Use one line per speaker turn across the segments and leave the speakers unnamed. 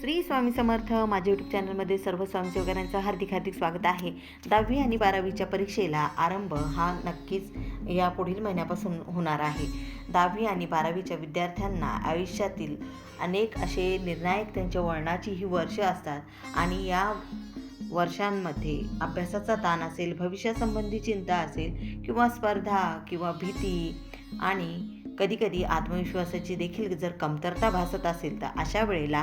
श्री स्वामी समर्थ. माझ्या यूट्यूब चॅनलमध्ये सर्व स्वामीसेवकांचं हार्दिक हार्दिक स्वागत आहे. 10वी आणि 12वीच्या परीक्षेला आरंभ हा नक्कीच या पुढील महिन्यापासून होणार आहे. 10वी आणि 12वीच्या विद्यार्थ्यांना आयुष्यातील अनेक असे निर्णायक त्यांच्या वळणाची ही वर्ष असतात आणि या वर्षांमध्ये अभ्यासाचा ताण असेल, भविष्यासंबंधी चिंता असेल किंवा स्पर्धा किंवा भीती आणि कधीकधी आत्मविश्वासाची देखील जर कमतरता भासत असेल तर अशा वेळेला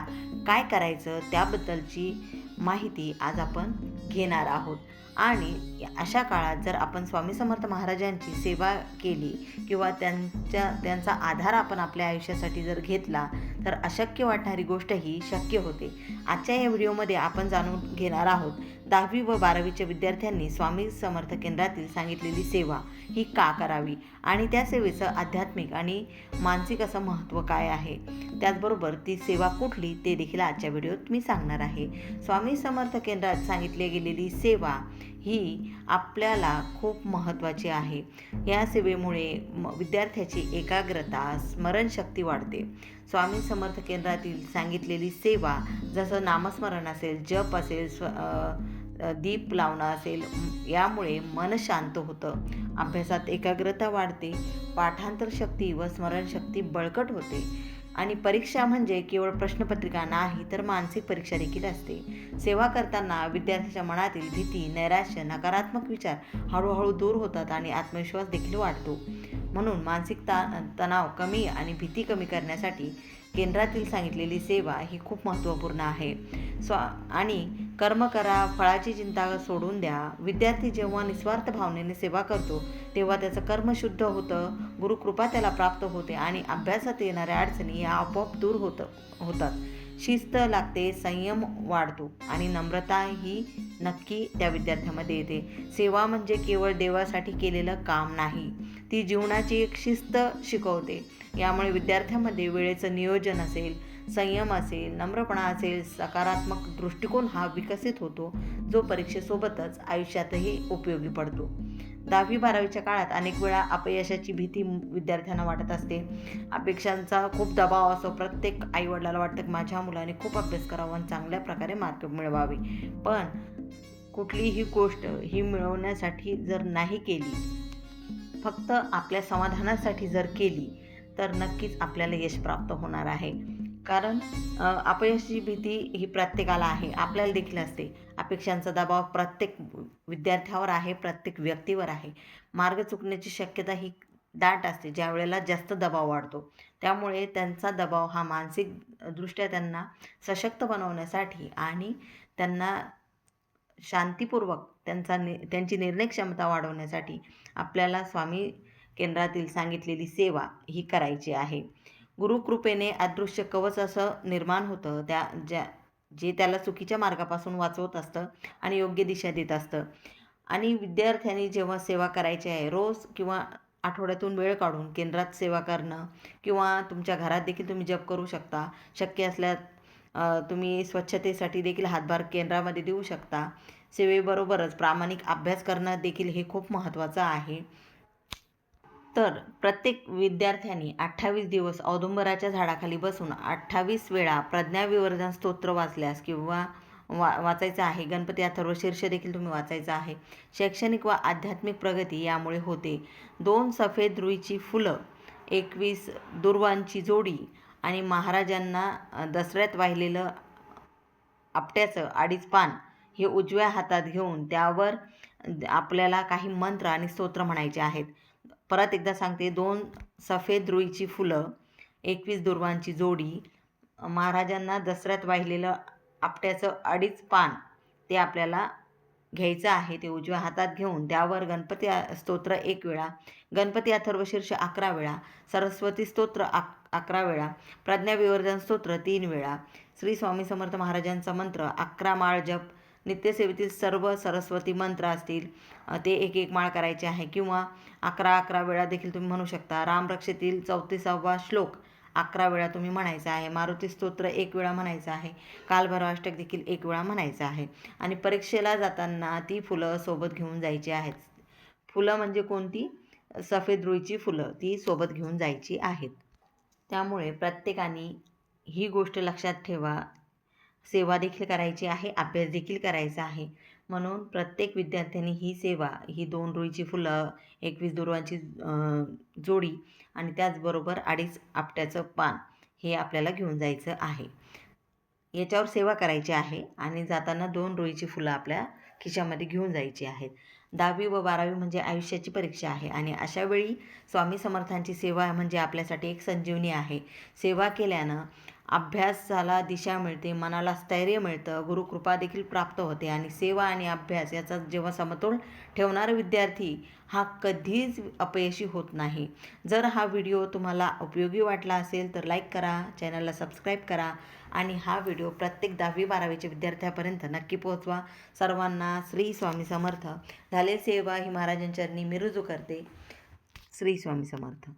काय करायचं त्याबद्दलची माहिती आज आपण घेणार आहोत. आणि अशा काळात जर आपण स्वामी समर्थ महाराजांची सेवा केली किंवा त्यांचा आधार आपण आपल्या आयुष्यासाठी जर घेतला तर अशक्य वाटणारी गोष्ट ही शक्य होते. आजच्या या व्हिडिओमध्ये आपण जाणून घेणार आहोत 10वी व 12वीच्या विद्यार्थ्यांनी स्वामी समर्थ केंद्रातील सांगितलेली सेवा ही का करावी आणि त्या सेवेचं आध्यात्मिक आणि मानसिक असं महत्त्व काय आहे, त्याचबरोबर ती सेवा कुठली ते देखील आजच्या व्हिडिओत मी सांगणार आहे. स्वामी समर्थ केंद्रात सांगितली गेलेली सेवा ही आपल्याला खूप महत्त्वाची आहे. या सेवेमुळे विद्यार्थ्याची एकाग्रता, स्मरणशक्ती वाढते. स्वामी समर्थ केंद्रातील सांगितलेली सेवा जसं नामस्मरण असेल, जप असेल, दीप लावणं असेल, यामुळे मन शांत होतं, अभ्यासात एकाग्रता वाढते, पाठांतर शक्ती व स्मरणशक्ती बळकट होते आणि परीक्षा म्हणजे केवळ प्रश्नपत्रिका नाही तर मानसिक परीक्षा देखील असते. सेवा करताना विद्यार्थ्याच्या मनातील भीती, नैराश्य, नकारात्मक विचार हळूहळू दूर होतात आणि आत्मविश्वास देखील वाढतो. म्हणून मानसिक तणाव कमी आणि भीती कमी करण्यासाठी केंद्रातील सांगितलेली सेवा ही खूप महत्त्वपूर्ण आहे. आणि कर्म करा, फळाची चिंता सोडून द्या. विद्यार्थी जेव्हा निस्वार्थ भावनेने सेवा करतो तेव्हा त्याचं कर्म शुद्ध होतं, गुरुकृपा त्याला प्राप्त होते आणि अभ्यासात येणाऱ्या अडचणी या आपोआप दूर होतात. शिस्त लागते, संयम वाढतो आणि नम्रता ही नक्की त्या विद्यार्थ्यामध्ये येते. सेवा म्हणजे केवळ देवासाठी केलेलं काम नाही, ती जीवनाची एक शिस्त शिकवते. यामुळे विद्यार्थ्यांमध्ये वेळेचं नियोजन असेल, संयम असेल, नम्रपणा असेल, सकारात्मक दृष्टिकोन हा विकसित होतो, जो परीक्षेसोबतच आयुष्यातही उपयोगी पडतो. 10वी 12वीच्या काळात अनेक वेळा अपयशाची भीती विद्यार्थ्यांना वाटत असते. अपेक्षांचा खूप दबाव असतो. प्रत्येक आईवडिलाला वाटतं की माझ्या मुलाने खूप अभ्यास करावा आणि चांगल्या प्रकारे मार्क मिळवावे. पण कुठलीही गोष्ट ही मिळवण्यासाठी जर नाही केली, फक्त आपल्या समाधानासाठी जर केली तर नक्कीच आपल्याला यश प्राप्त होणार आहे. कारण अपयशाची भीती ही प्रत्येकाला आहे, आपल्याला देखील असते. अपेक्षांचा दबाव प्रत्येक विद्यार्थ्यावर आहे, प्रत्येक व्यक्तीवर आहे. मार्ग चुकण्याची शक्यता ही दाट असते ज्या वेळेला जास्त दबाव वाढतो. त्यामुळे त्यांचा दबाव हा मानसिकदृष्ट्या त्यांना सशक्त बनवण्यासाठी आणि त्यांना शांतीपूर्वक त्यांची निर्णय क्षमता वाढवण्यासाठी आपल्याला स्वामी केंद्रातील सांगितलेली सेवा ही करायची आहे. गुरुकृपेने अदृश्य कवच असं निर्माण होतं जे त्याला चुकीच्या मार्गापासून वाचवत असतं आणि योग्य दिशा देत असतं. आणि विद्यार्थ्यांनी जेव्हा सेवा करायची आहे, रोज किंवा आठवड्यातून वेळ काढून केंद्रात सेवा करणं किंवा तुमच्या घरात देखील तुम्ही जप करू शकता. शक्य असल्यास तुम्ही स्वच्छतेसाठी देखील हातभार केंद्रामध्ये देऊ शकता. सेवेबरोबरच प्रामाणिक अभ्यास करणं देखील हे खूप महत्त्वाचं आहे. तर प्रत्येक विद्यार्थ्यांनी 28 दिवस औदुंबराच्या झाडाखाली बसून 28 वेळा प्रज्ञाविवर्धन स्तोत्र वाचल्यास किंवा वाचायचं आहे. गणपती अथर्वशीर्ष देखील तुम्ही वाचायचं आहे. शैक्षणिक व आध्यात्मिक प्रगती यामुळे होते. 2 सफेद रुईची फुलं, 21 दुर्वांची जोडी आणि महाराजांना दसऱ्यात वाहिलेलं आपट्याचं 2.5 पान हे उजव्या हातात घेऊन त्यावर आपल्याला काही मंत्र आणि स्तोत्र म्हणायचे आहेत. परत एकदा सांगते, 2 सफेद रुईची फुलं, 21 दुर्वांची जोडी, महाराजांना दसऱ्यात वाहिलेलं आपट्याचं 2.5 पान ते आपल्याला घ्यायचं आहे. ते उजव्या हातात घेऊन त्यावर गणपती स्तोत्र 1 वेळा, गणपती अथर्वशीर्ष 11 वेळा, सरस्वती स्तोत्र 11 वेळा, प्रज्ञाविवर्धन स्तोत्र 3 वेळा, श्री स्वामी समर्थ महाराजांचा मंत्र 11 माळ जप, नित्यसेवेतील सर्व सरस्वती मंत्र असतील ते 1 माळ करायचे आहे किंवा 11 वेळा देखील तुम्ही म्हणू शकता. रामरक्षेतील 34वा श्लोक 11 वेळा तुम्ही म्हणायचा आहे. मारुती स्तोत्र 1 वेळा म्हणायचं आहे. कालभैरवाष्टक देखील 1 वेळा म्हणायचं आहे. आणि परीक्षेला जाताना ती फुलं सोबत घेऊन जायची आहेत. फुलं म्हणजे कोणती? सफेद रुईची फुलं ती सोबत घेऊन जायची आहेत. त्यामुळे प्रत्येकाने ही गोष्ट लक्षात ठेवा. सेवा देखील करायची आहे, अभ्यास देखील करायचा आहे. म्हणून प्रत्येक विद्यार्थ्यांनी ही सेवा, ही 2 रुईची फुलं, 21 दुर्वांची जोडी आणि त्याचबरोबर 2.5 आपट्याचं पान हे आपल्याला घेऊन जायचं आहे. याच्यावर सेवा करायची आहे आणि जाताना 2 रुईची फुलं आपल्या खिशामध्ये घेऊन जायची आहेत. 10वी व 12वी म्हणजे आयुष्याची परीक्षा आहे आणि अशा वेळी स्वामी समर्थांची सेवा म्हणजे आपल्यासाठी एक संजीवनी आहे. सेवा केल्यानं अभ्यासाला दिशा मिळते, मनाला स्थैर्य मिळतं, गुरुकृपा देखील प्राप्त होते आणि सेवा आणि अभ्यास याचा जेव्हा समतोल ठेवणारा विद्यार्थी हा कधीच अपयशी होत नाही. जर हा व्हिडिओ तुम्हाला उपयोगी वाटला असेल तर लाईक करा, चॅनलला सबस्क्राईब करा आणि हा व्हिडिओ प्रत्येक 10वी 12वीच्या विद्यार्थ्यापर्यंत नक्की पोहोचवा. सर्वांना श्री स्वामी समर्थ. झाले सेवा ही महाराजांच्या चरणी मी रुजू करते. श्री स्वामी समर्थ.